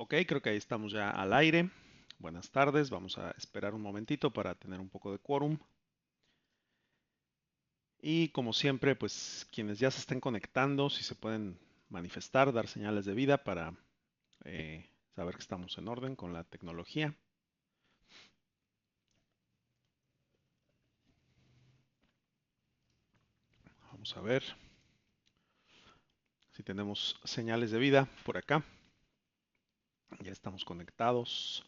Ok, creo que ahí estamos ya al aire. Buenas tardes, vamos a esperar un momentito para tener un poco de quórum. Y como siempre, pues quienes ya se estén conectando, si se pueden manifestar, dar señales de vida para saber que estamos en orden con la tecnología. Vamos a ver si tenemos señales de vida por acá. Ya estamos conectados.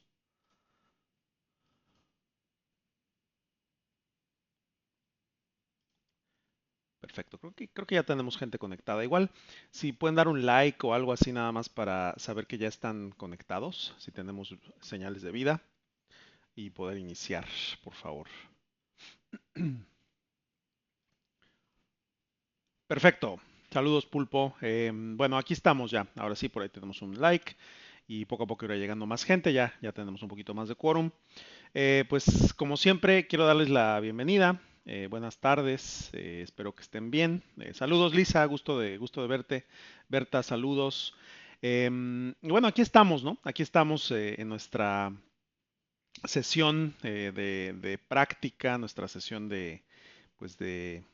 Perfecto, creo que ya tenemos gente conectada. Igual, si pueden dar un like o algo así nada más para saber que ya están conectados, si tenemos señales de vida y poder iniciar, por favor. Perfecto. Saludos, Pulpo. Bueno, aquí estamos ya. Ahora sí, por ahí tenemos un like y poco a poco irá llegando más gente. Ya tenemos un poquito más de quórum. Pues como siempre, quiero darles la bienvenida. Buenas tardes. Espero que estén bien. Saludos, Lisa. Gusto de verte. Berta, saludos. Y bueno, aquí estamos, ¿no? Aquí estamos en nuestra sesión de práctica, nuestra sesión pues de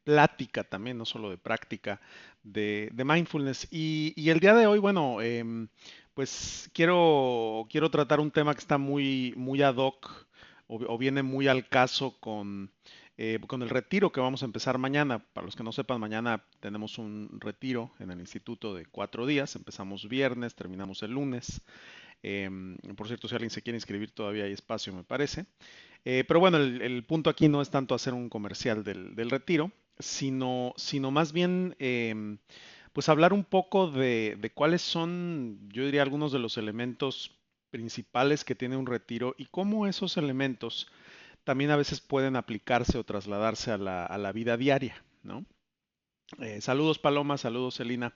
plática también, no solo de práctica, de mindfulness. Y el día de hoy, bueno, pues quiero tratar un tema que está muy ad hoc o viene muy al caso con el retiro que vamos a empezar mañana. Para los que no sepan, mañana tenemos un retiro en el instituto de 4 días. Empezamos viernes, terminamos el lunes. Por cierto, si alguien se quiere inscribir, todavía hay espacio, me parece. Pero bueno, el punto aquí no es tanto hacer un comercial del retiro, sino más bien pues hablar un poco de cuáles son, yo diría, algunos de los elementos principales que tiene un retiro y cómo esos elementos también a veces pueden aplicarse o trasladarse a la vida diaria, ¿no? Saludos Paloma, saludos Celina.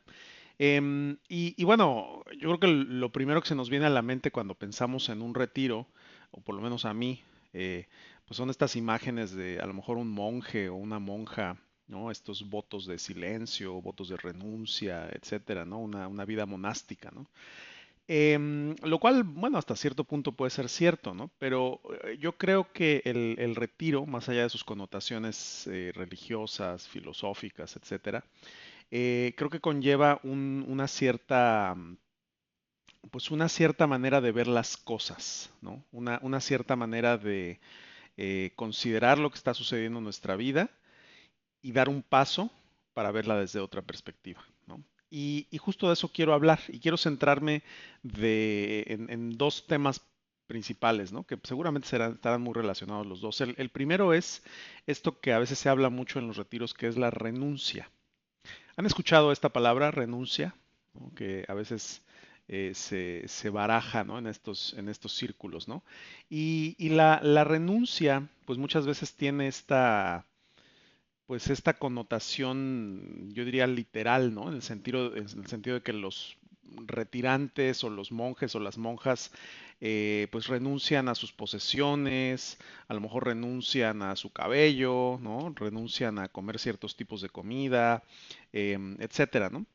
Y bueno, yo creo que lo primero que se nos viene a la mente cuando pensamos en un retiro, o por lo menos a mí, pues son estas imágenes de a lo mejor un monje o una monja, ¿no? Estos votos de silencio, votos de renuncia, etcétera, ¿no? Una vida monástica, ¿no? Lo cual, bueno, hasta cierto punto puede ser cierto, ¿no? Pero yo creo que el retiro, más allá de sus connotaciones religiosas, filosóficas, etcétera, creo que conlleva pues una cierta manera de ver las cosas, ¿no? Una cierta manera de considerar lo que está sucediendo en nuestra vida y dar un paso para verla desde otra perspectiva, ¿no? Y justo de eso quiero hablar y quiero centrarme en dos temas principales, ¿no? Que seguramente estarán muy relacionados los dos. El primero es esto que a veces se habla mucho en los retiros, que es la renuncia. ¿Han escuchado esta palabra, renuncia? ¿No? Que a veces se baraja, ¿no? En estos círculos, ¿no? Y la renuncia, pues muchas veces tiene esta connotación, yo diría literal, ¿no? En el sentido de que los retirantes o los monjes o las monjas, pues renuncian a sus posesiones, a lo mejor renuncian a su cabello, ¿no? Renuncian a comer ciertos tipos de comida, etcétera, ¿no?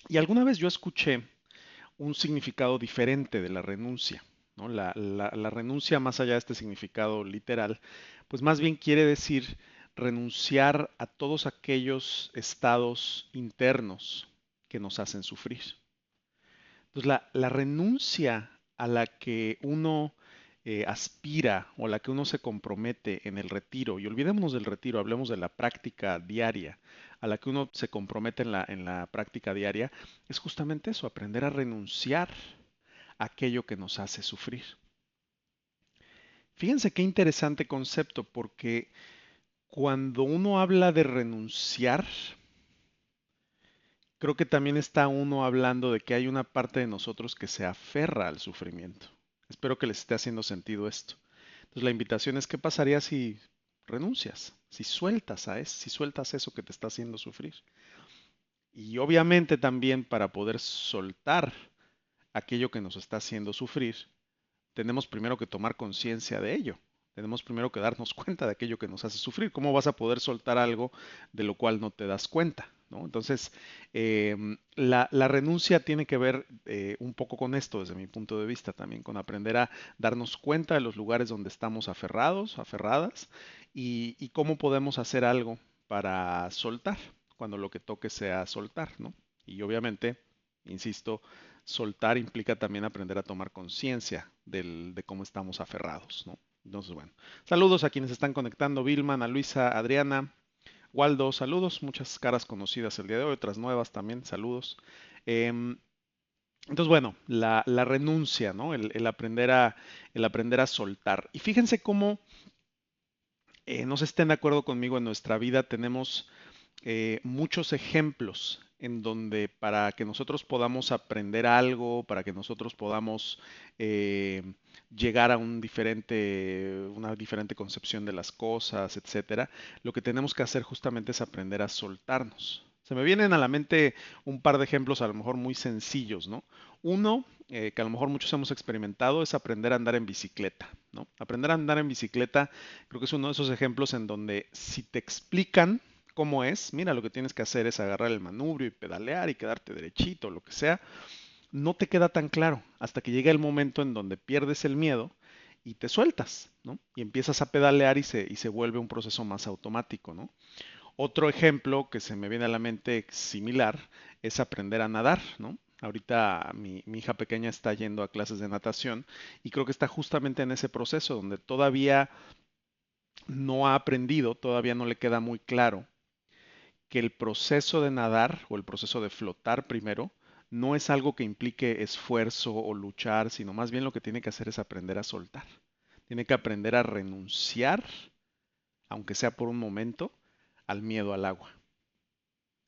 Y alguna vez yo escuché un significado diferente de la renuncia, ¿no? La renuncia, más allá de este significado literal, pues más bien quiere decir renunciar a todos aquellos estados internos que nos hacen sufrir. Entonces, la renuncia a la que uno aspira o a la que uno se compromete en el retiro, y olvidémonos del retiro, hablemos de la práctica diaria, a la que uno se compromete en la práctica diaria, es justamente eso, aprender a renunciar a aquello que nos hace sufrir. Fíjense qué interesante concepto, porque cuando uno habla de renunciar, creo que también está uno hablando de que hay una parte de nosotros que se aferra al sufrimiento. Espero que les esté haciendo sentido esto. Entonces la invitación es, ¿qué pasaría si renuncias? Si sueltas eso que te está haciendo sufrir. Y obviamente también para poder soltar aquello que nos está haciendo sufrir, tenemos primero que tomar conciencia de ello. Tenemos primero que darnos cuenta de aquello que nos hace sufrir. ¿Cómo vas a poder soltar algo de lo cual no te das cuenta? ¿no? Entonces, la renuncia tiene que ver un poco con esto, desde mi punto de vista también, con aprender a darnos cuenta de los lugares donde estamos aferrados, aferradas, y cómo podemos hacer algo para soltar, cuando lo que toque sea soltar, ¿no? Y obviamente, insisto, soltar implica también aprender a tomar conciencia de cómo estamos aferrados, ¿no? Entonces, bueno, saludos a quienes están conectando, Vilma, Ana Luisa, Adriana, Waldo, saludos, muchas caras conocidas el día de hoy, otras nuevas también, saludos. Em, entonces, bueno, la renuncia, ¿no? El aprender a soltar. Y fíjense cómo, no se estén de acuerdo conmigo, en nuestra vida tenemos muchos ejemplos en donde para que nosotros podamos aprender algo, para que nosotros podamos eh, llegar a una diferente concepción de las cosas, etcétera, lo que tenemos que hacer justamente es aprender a soltarnos. Se me vienen a la mente un par de ejemplos a lo mejor muy sencillos, ¿no? Uno, que a lo mejor muchos hemos experimentado, es aprender a andar en bicicleta, ¿no? Aprender a andar en bicicleta creo que es uno de esos ejemplos en donde si te explican cómo es, mira, lo que tienes que hacer es agarrar el manubrio y pedalear y quedarte derechito, lo que sea, no te queda tan claro hasta que llega el momento en donde pierdes el miedo y te sueltas, ¿no? Y empiezas a pedalear y se vuelve un proceso más automático, ¿no? Otro ejemplo que se me viene a la mente similar es aprender a nadar, ¿no? Ahorita mi hija pequeña está yendo a clases de natación y creo que está justamente en ese proceso donde todavía no ha aprendido, todavía no le queda muy claro que el proceso de nadar o el proceso de flotar primero no es algo que implique esfuerzo o luchar, sino más bien lo que tiene que hacer es aprender a soltar. Tiene que aprender a renunciar, aunque sea por un momento, al miedo al agua.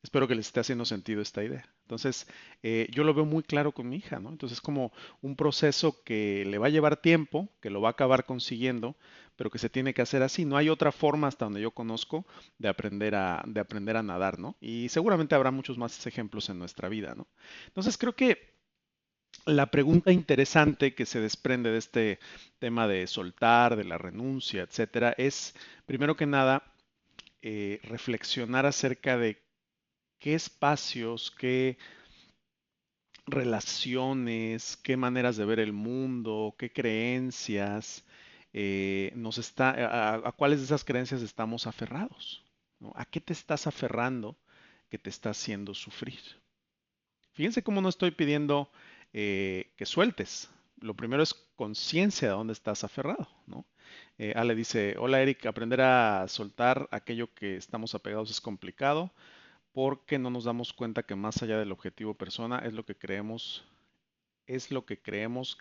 Espero que les esté haciendo sentido esta idea. Entonces, yo lo veo muy claro con mi hija, ¿no? Entonces, es como un proceso que le va a llevar tiempo, que lo va a acabar consiguiendo, pero que se tiene que hacer así. No hay otra forma, hasta donde yo conozco, de aprender a nadar, ¿no? Y seguramente habrá muchos más ejemplos en nuestra vida, ¿no? Entonces, creo que la pregunta interesante que se desprende de este tema de soltar, de la renuncia, etcétera, es, primero que nada, reflexionar acerca de qué espacios, qué relaciones, qué maneras de ver el mundo, qué creencias a cuáles de esas creencias estamos aferrados, ¿no? ¿A qué te estás aferrando que te está haciendo sufrir? Fíjense cómo no estoy pidiendo que sueltes. Lo primero es conciencia de dónde estás aferrado, ¿no? Ale dice, hola Eric, aprender a soltar aquello que estamos apegados es complicado porque no nos damos cuenta que más allá del objetivo persona es lo que creemos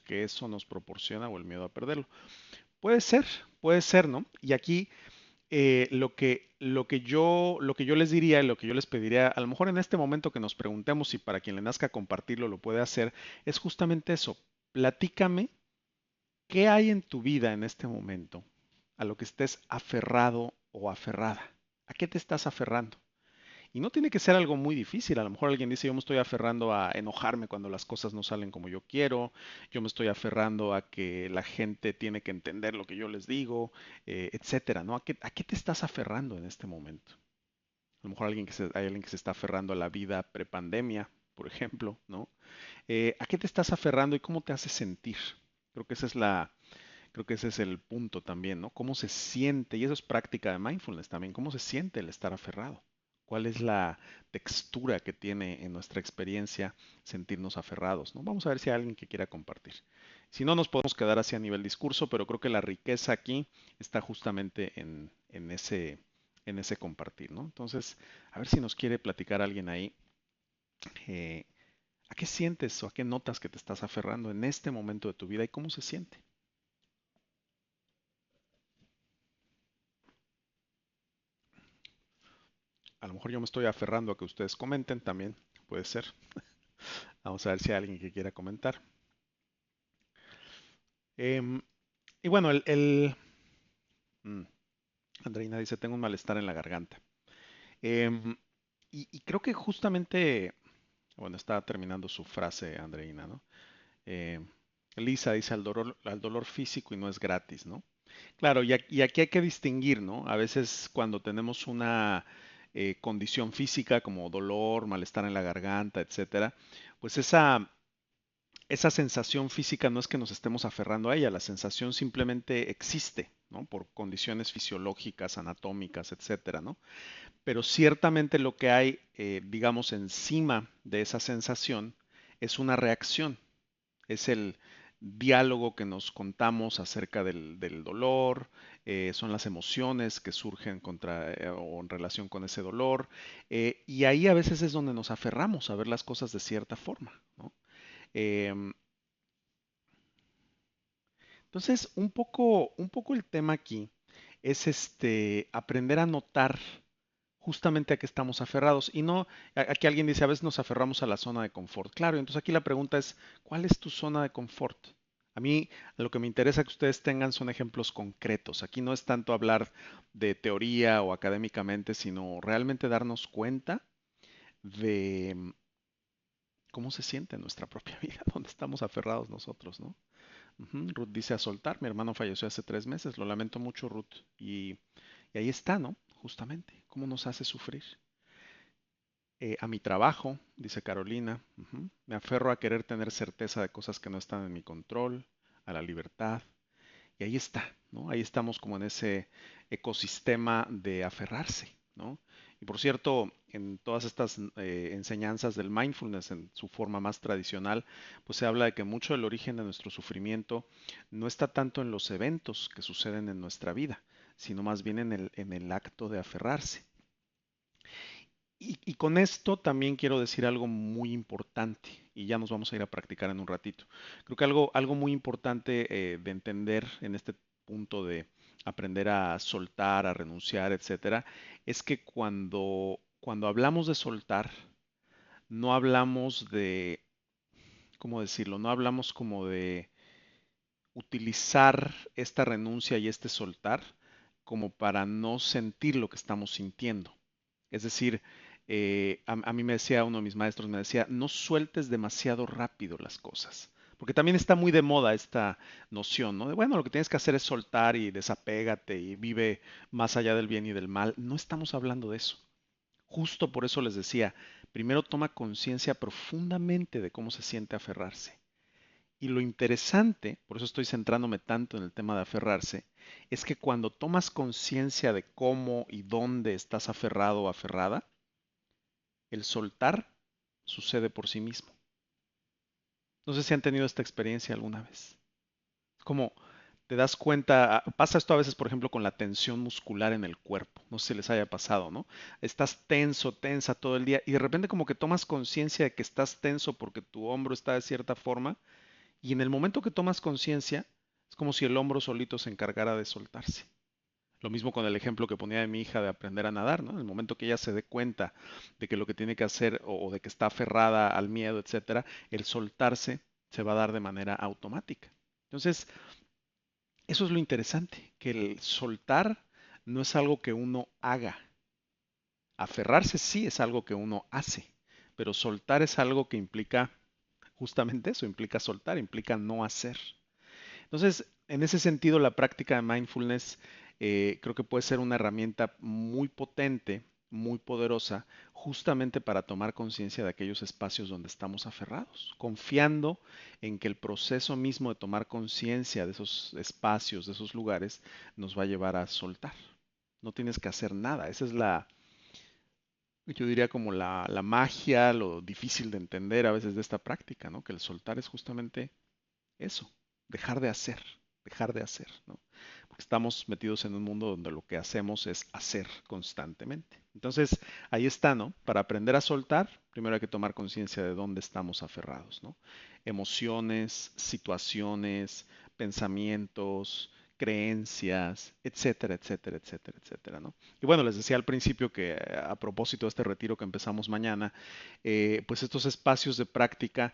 que eso nos proporciona o el miedo a perderlo. Puede ser, ¿no? Y aquí lo que yo les diría, lo que yo les pediría, a lo mejor en este momento que nos preguntemos si para quien le nazca compartirlo lo puede hacer, es justamente eso. Platícame qué hay en tu vida en este momento a lo que estés aferrado o aferrada. ¿A qué te estás aferrando? Y no tiene que ser algo muy difícil. A lo mejor alguien dice, yo me estoy aferrando a enojarme cuando las cosas no salen como yo quiero, yo me estoy aferrando a que la gente tiene que entender lo que yo les digo, etcétera, ¿no? ¿A qué te estás aferrando en este momento? A lo mejor hay alguien que se está aferrando a la vida prepandemia, por ejemplo, ¿no? ¿A qué te estás aferrando y cómo te hace sentir? Creo que esa es la, Creo que ese es el punto también, ¿no? ¿Cómo se siente? Y eso es práctica de mindfulness también. ¿Cómo se siente el estar aferrado? ¿Cuál es la textura que tiene en nuestra experiencia sentirnos aferrados, ¿no? Vamos a ver si hay alguien que quiera compartir. Si no, nos podemos quedar así a nivel discurso, pero creo que la riqueza aquí está justamente en ese compartir, ¿no? Entonces, a ver si nos quiere platicar alguien ahí. eh, ¿A qué sientes o a qué notas que te estás aferrando en este momento de tu vida y cómo se siente? A lo mejor yo me estoy aferrando a que ustedes comenten también, puede ser. Vamos a ver si hay alguien que quiera comentar. Em, y bueno, mm, Andreina dice, tengo un malestar en la garganta. Em, y creo que justamente, bueno, está terminando su frase, Andreina, ¿no? Em, Lisa dice al dolor físico y no es gratis, ¿no? Claro, y aquí hay que distinguir, ¿no? A veces cuando tenemos condición física como dolor, malestar en la garganta, etcétera, pues esa sensación física no es que nos estemos aferrando a ella, la sensación simplemente existe, ¿no? Por condiciones fisiológicas, anatómicas, etcétera, ¿no? Pero ciertamente lo que hay, digamos, encima de esa sensación es una reacción, es el diálogo que nos contamos acerca del dolor, son las emociones que surgen contra o en relación con ese dolor, y ahí a veces es donde nos aferramos a ver las cosas de cierta forma, ¿no? Em, entonces, un poco el tema aquí es aprender a notar justamente a qué estamos aferrados. Y no, aquí alguien dice, a veces nos aferramos a la zona de confort. Claro, entonces aquí la pregunta es, ¿cuál es tu zona de confort? A mí lo que me interesa que ustedes tengan son ejemplos concretos. Aquí no es tanto hablar de teoría o académicamente, sino realmente darnos cuenta de cómo se siente en nuestra propia vida, dónde estamos aferrados nosotros, ¿no? Ujú, Ruth dice a soltar, mi hermano falleció hace 3 meses, lo lamento mucho, Ruth. Y ahí está, ¿no? Justamente, cómo nos hace sufrir. A mi trabajo, dice Carolina, me aferro a querer tener certeza de cosas que no están en mi control, a la libertad. Y ahí está, ¿no? Ahí estamos como en ese ecosistema de aferrarse, ¿no? Y por cierto, en todas estas enseñanzas del mindfulness en su forma más tradicional, pues se habla de que mucho del origen de nuestro sufrimiento no está tanto en los eventos que suceden en nuestra vida, sino más bien en el acto de aferrarse. Y con esto también quiero decir algo muy importante, y ya nos vamos a ir a practicar en un ratito. Creo que algo muy importante de entender en este punto de aprender a soltar, a renunciar, etcétera, es que cuando hablamos de soltar, no hablamos de, ¿cómo decirlo? No hablamos como de utilizar esta renuncia y este soltar como para no sentir lo que estamos sintiendo. Es decir, a mí me decía uno de mis maestros, me decía, no sueltes demasiado rápido las cosas. Porque también está muy de moda esta noción, ¿no? De, bueno, lo que tienes que hacer es soltar y desapégate y vive más allá del bien y del mal. No estamos hablando de eso. Justo por eso les decía, primero toma conciencia profundamente de cómo se siente aferrarse. Y lo interesante, por eso estoy centrándome tanto en el tema de aferrarse, es que cuando tomas conciencia de cómo y dónde estás aferrado o aferrada, el soltar sucede por sí mismo. No sé si han tenido esta experiencia alguna vez. Como te das cuenta, pasa esto a veces, por ejemplo, con la tensión muscular en el cuerpo. No sé si les haya pasado, ¿no? Estás tenso, tensa todo el día y de repente como que tomas conciencia de que estás tenso porque tu hombro está de cierta forma y en el momento que tomas conciencia es como si el hombro solito se encargara de soltarse. Lo mismo con el ejemplo que ponía de mi hija de aprender a nadar, ¿no? En el momento que ella se dé cuenta de que lo que tiene que hacer o de que está aferrada al miedo, etcétera, el soltarse se va a dar de manera automática. Entonces, eso es lo interesante, que el soltar no es algo que uno haga. Aferrarse sí es algo que uno hace, pero soltar es algo que implica justamente eso, implica soltar, implica no hacer. Entonces, en ese sentido, la práctica de mindfulness creo que puede ser una herramienta muy potente, muy poderosa, justamente para tomar conciencia de aquellos espacios donde estamos aferrados, confiando en que el proceso mismo de tomar conciencia de esos espacios, de esos lugares, nos va a llevar a soltar. No tienes que hacer nada. Esa es yo diría como la magia, lo difícil de entender a veces de esta práctica, ¿no? Que el soltar es justamente eso, dejar de hacer, dejar de hacer, ¿no? Porque estamos metidos en un mundo donde lo que hacemos es hacer constantemente. Entonces, ahí está, ¿no? Para aprender a soltar, primero hay que tomar conciencia de dónde estamos aferrados, ¿no? Emociones, situaciones, pensamientos, creencias, etcétera, etcétera, etcétera, etcétera, ¿no? Y bueno, les decía al principio que a propósito de este retiro que empezamos mañana, pues estos espacios de práctica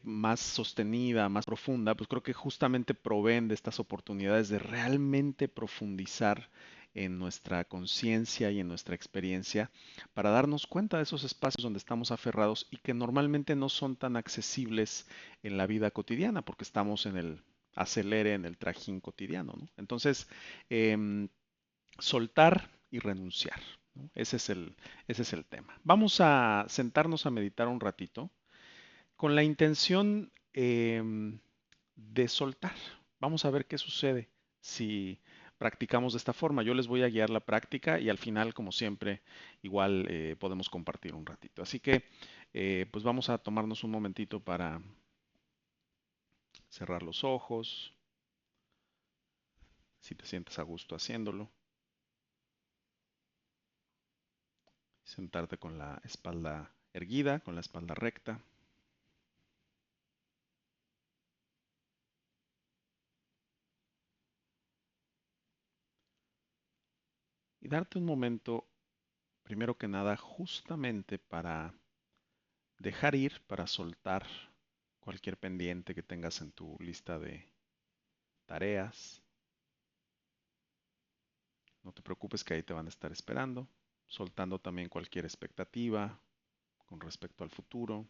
más sostenida, más profunda, pues creo que justamente proveen de estas oportunidades de realmente profundizar en nuestra conciencia y en nuestra experiencia para darnos cuenta de esos espacios donde estamos aferrados y que normalmente no son tan accesibles en la vida cotidiana porque estamos en el acelere, en el trajín cotidiano, ¿no? Entonces, soltar y renunciar. ¿no? Ese es el tema. Vamos a sentarnos a meditar un ratito con la intención de soltar. Vamos a ver qué sucede si practicamos de esta forma. Yo les voy a guiar la práctica y al final, como siempre, igual podemos compartir un ratito. Así que, pues vamos a tomarnos un momentito para cerrar los ojos, si te sientes a gusto haciéndolo, sentarte con la espalda erguida, con la espalda recta. Y darte un momento, primero que nada, justamente para dejar ir, para soltar cualquier pendiente que tengas en tu lista de tareas. No te preocupes que ahí te van a estar esperando, soltando también cualquier expectativa con respecto al futuro.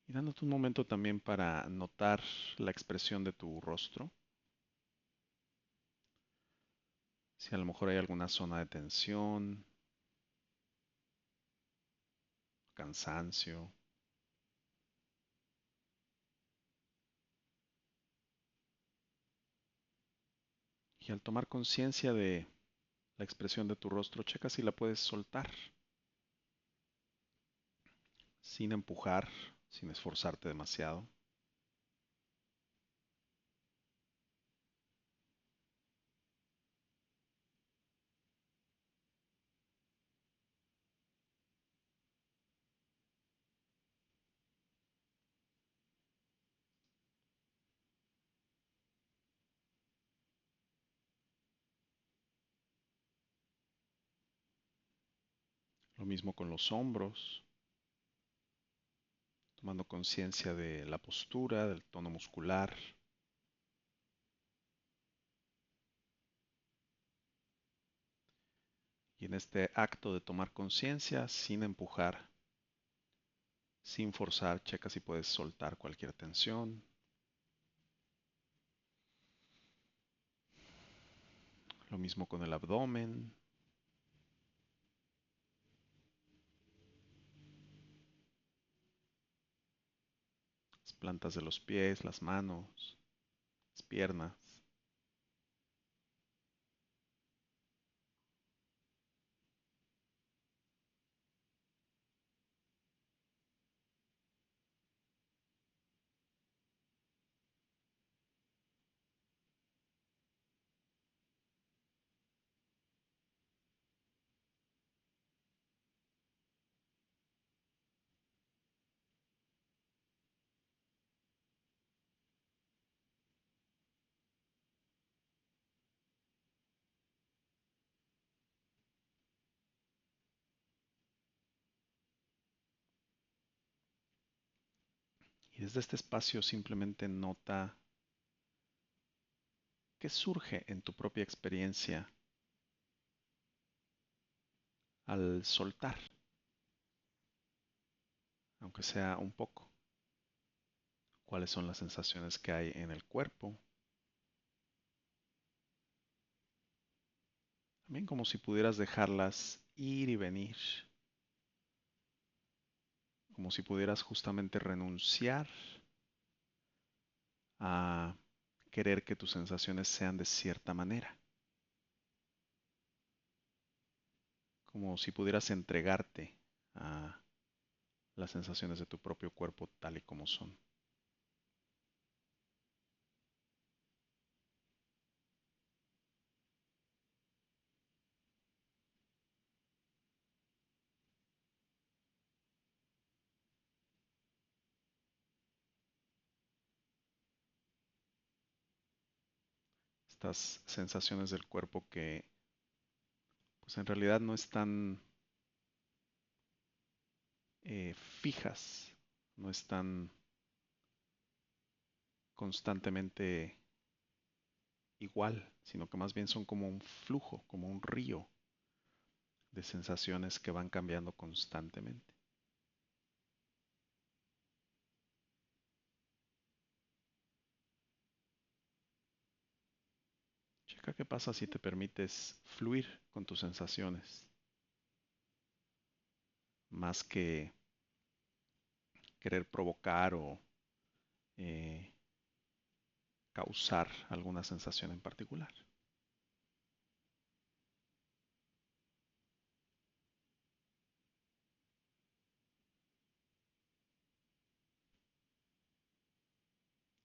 Y dándote un momento también para notar la expresión de tu rostro. Si a lo mejor hay alguna zona de tensión, cansancio. Y al tomar conciencia de la expresión de tu rostro, checa si la puedes soltar sin empujar, sin esforzarte demasiado. Lo mismo con los hombros, tomando conciencia de la postura, del tono muscular. Y en este acto de tomar conciencia, sin empujar, sin forzar, checa si puedes soltar cualquier tensión. Lo mismo con el abdomen, las plantas de los pies, las manos, las piernas. Y desde este espacio simplemente nota qué surge en tu propia experiencia al soltar, aunque sea un poco. Cuáles son las sensaciones que hay en el cuerpo. También como si pudieras dejarlas ir y venir. Como si pudieras justamente renunciar a querer que tus sensaciones sean de cierta manera. Como si pudieras entregarte a las sensaciones de tu propio cuerpo tal y como son. Estas sensaciones del cuerpo que pues en realidad no están fijas, no están constantemente igual, sino que más bien son como un flujo, como un río de sensaciones que van cambiando constantemente. ¿Qué pasa si te permites fluir con tus sensaciones? Más que querer provocar o eh, causar alguna sensación en particular.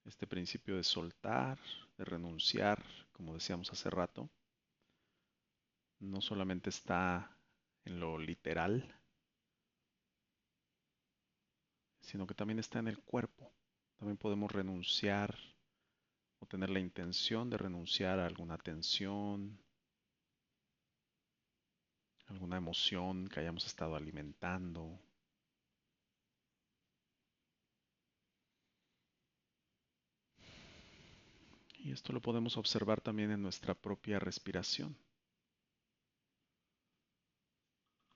Este principio de soltar, de renunciar, como decíamos hace rato, no solamente está en lo literal, sino que también está en el cuerpo. También podemos renunciar o tener la intención de renunciar a alguna tensión, alguna emoción que hayamos estado alimentando. Y esto lo podemos observar también en nuestra propia respiración.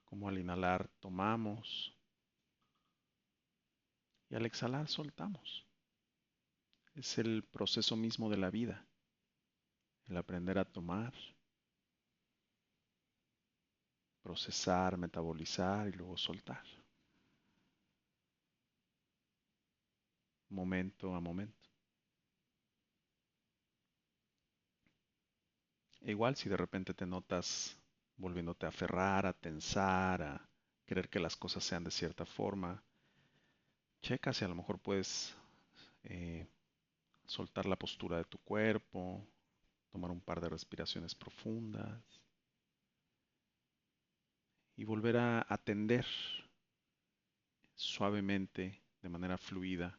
Como al inhalar tomamos y al exhalar soltamos. Es el proceso mismo de la vida, el aprender a tomar, procesar, metabolizar y luego soltar, momento a momento. E igual si de repente te notas volviéndote a aferrar, a tensar, a querer que las cosas sean de cierta forma, checa si a lo mejor puedes eh, soltar la postura de tu cuerpo, tomar un par de respiraciones profundas y volver a atender suavemente, de manera fluida,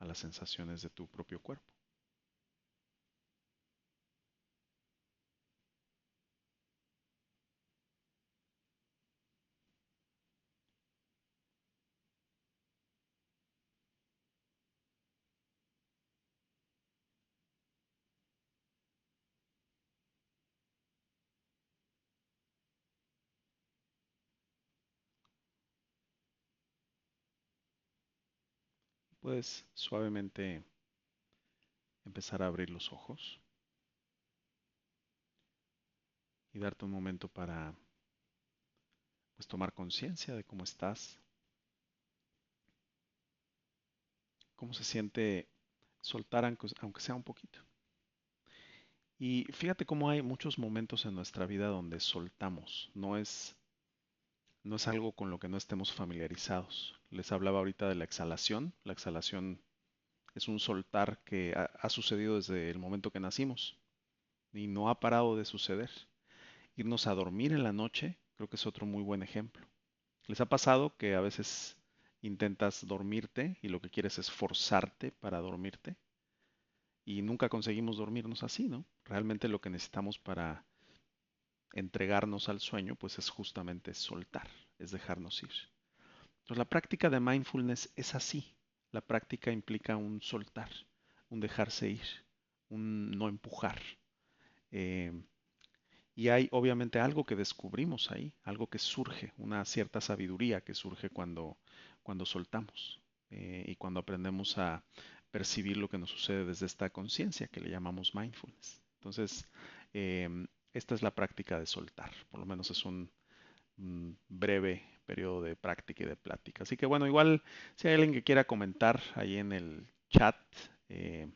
a las sensaciones de tu propio cuerpo. Puedes suavemente empezar a abrir los ojos y darte un momento para pues tomar conciencia de cómo estás, cómo se siente soltar aunque sea un poquito. Y fíjate cómo hay muchos momentos en nuestra vida donde soltamos, no es algo con lo que no estemos familiarizados. Les hablaba ahorita de la exhalación. La exhalación es un soltar que ha sucedido desde el momento que nacimos y no ha parado de suceder. Irnos a dormir en la noche, creo que es otro muy buen ejemplo. ¿Les ha pasado que a veces intentas dormirte y lo que quieres es forzarte para dormirte? Y nunca conseguimos dormirnos así, ¿no? Realmente lo que necesitamos para entregarnos al sueño, pues es justamente soltar, es dejarnos ir. Entonces la práctica de mindfulness es así. La práctica implica un soltar, un dejarse ir, un no empujar. Eh, y hay obviamente algo que descubrimos ahí, algo que surge, una cierta sabiduría que surge cuando soltamos y cuando aprendemos a percibir lo que nos sucede desde esta conciencia que le llamamos mindfulness. Entonces, esta es la práctica de soltar, por lo menos es un breve periodo de práctica y de plática. Así que bueno, igual si hay alguien que quiera comentar ahí en el chat eh,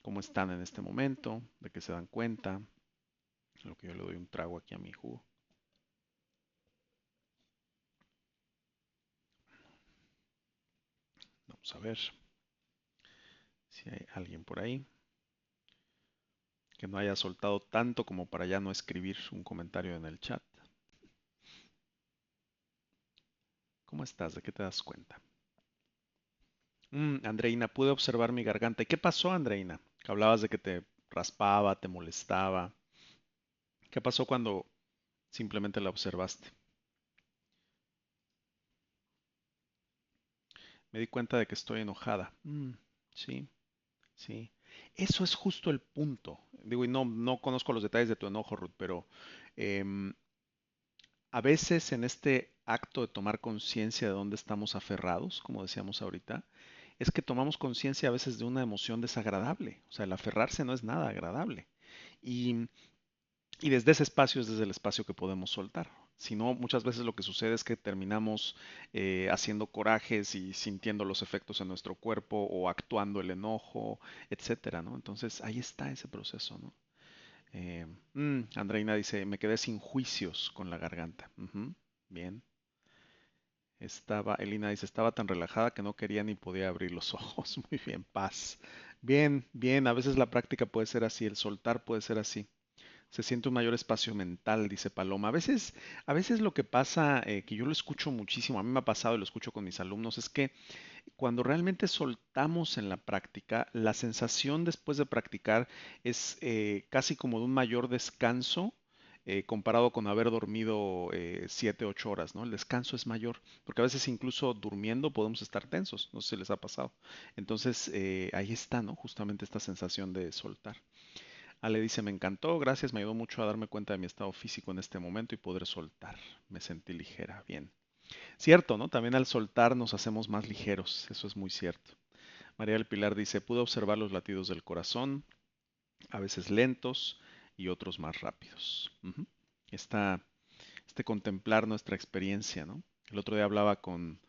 cómo están en este momento, de que se dan cuenta, lo que yo le doy un trago aquí a mi jugo. Vamos a ver si hay alguien por ahí que no haya soltado tanto como para ya no escribir un comentario en el chat. ¿Cómo estás? ¿De qué te das cuenta? Andreina, pude observar mi garganta. ¿Y qué pasó, Andreina? Que hablabas de que te raspaba, te molestaba. ¿Qué pasó cuando simplemente la observaste? Me di cuenta de que estoy enojada. Sí, sí. Eso es justo el punto. Digo, y no conozco los detalles de tu enojo, Ruth, pero em, a veces en este acto de tomar conciencia de dónde estamos aferrados, como decíamos ahorita, es que tomamos conciencia a veces de una emoción desagradable. O sea, el aferrarse no es nada agradable. Y, y desde ese espacio es desde el espacio que podemos soltar. Si no, muchas veces lo que sucede es que terminamos haciendo corajes y sintiendo los efectos en nuestro cuerpo o actuando el enojo, etcétera, ¿no? Entonces ahí está ese proceso, ¿no? Andreina dice, me quedé sin juicios con la garganta. Ujú, bien. Elina dice, estaba tan relajada que no quería ni podía abrir los ojos. Muy bien, paz. Bien, bien, a veces la práctica puede ser así, el soltar puede ser así. Se siente un mayor espacio mental, dice Paloma. A veces lo que pasa, que yo lo escucho muchísimo, a mí me ha pasado y lo escucho con mis alumnos, es que cuando realmente soltamos en la práctica, la sensación después de practicar es casi como de un mayor descanso comparado con haber dormido 7, 8 horas, ¿no? El descanso es mayor, porque a veces incluso durmiendo podemos estar tensos, no sé si les ha pasado. Entonces ahí está, ¿no? Justamente esta sensación de soltar. Ale dice, me encantó, gracias, me ayudó mucho a darme cuenta de mi estado físico en este momento y poder soltar. Me sentí ligera, bien. Cierto, ¿no? También al soltar nos hacemos más ligeros, eso es muy cierto. María del Pilar dice, pude observar los latidos del corazón, a veces lentos y otros más rápidos. Ujú. Esta, este contemplar nuestra experiencia, ¿no? El otro día hablaba con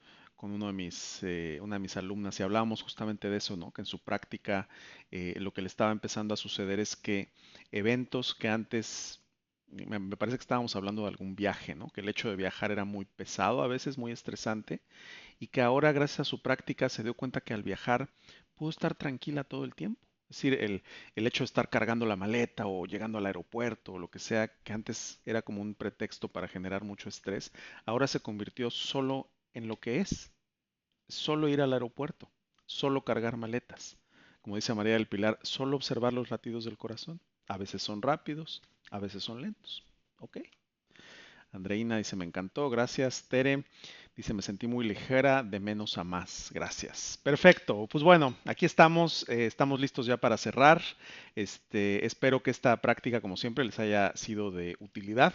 una de mis alumnas y hablábamos justamente de eso, ¿no? Que en su práctica lo que le estaba empezando a suceder es que eventos que antes, me parece que estábamos hablando de algún viaje, ¿no? Que el hecho de viajar era muy pesado, a veces muy estresante, y que ahora gracias a su práctica se dio cuenta que al viajar pudo estar tranquila todo el tiempo. Es decir, el hecho de estar cargando la maleta o llegando al aeropuerto o lo que sea, que antes era como un pretexto para generar mucho estrés, ahora se convirtió solo en lo que es, solo ir al aeropuerto, solo cargar maletas. Como dice María del Pilar, solo observar los latidos del corazón. A veces son rápidos, a veces son lentos. ¿Ok? Andreina dice, me encantó, gracias. Tere dice, me sentí muy ligera, de menos a más, gracias. Perfecto, pues bueno, aquí estamos, estamos listos ya para cerrar. Espero que esta práctica, como siempre, les haya sido de utilidad.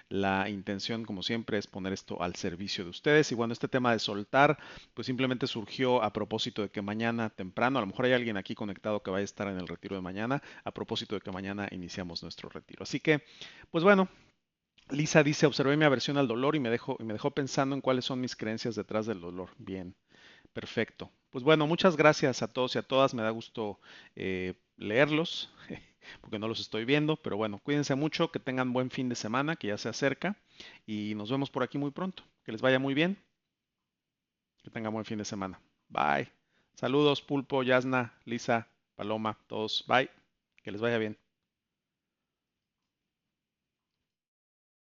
La intención, como siempre, es poner esto al servicio de ustedes. Y bueno, este tema de soltar, pues simplemente surgió a propósito de que mañana temprano, a lo mejor hay alguien aquí conectado que vaya a estar en el retiro de mañana, a propósito de que mañana iniciamos nuestro retiro. Así que, pues bueno, Lisa dice, observé mi aversión al dolor y me dejó pensando en cuáles son mis creencias detrás del dolor. Bien, perfecto. Pues bueno, muchas gracias a todos y a todas. Me da gusto leerlos, porque no los estoy viendo. Pero bueno, cuídense mucho, que tengan buen fin de semana, que ya se acerca. Y nos vemos por aquí muy pronto. Que les vaya muy bien, que tengan buen fin de semana. Bye. Saludos, Pulpo, Yasna, Lisa, Paloma, todos. Bye. Que les vaya bien.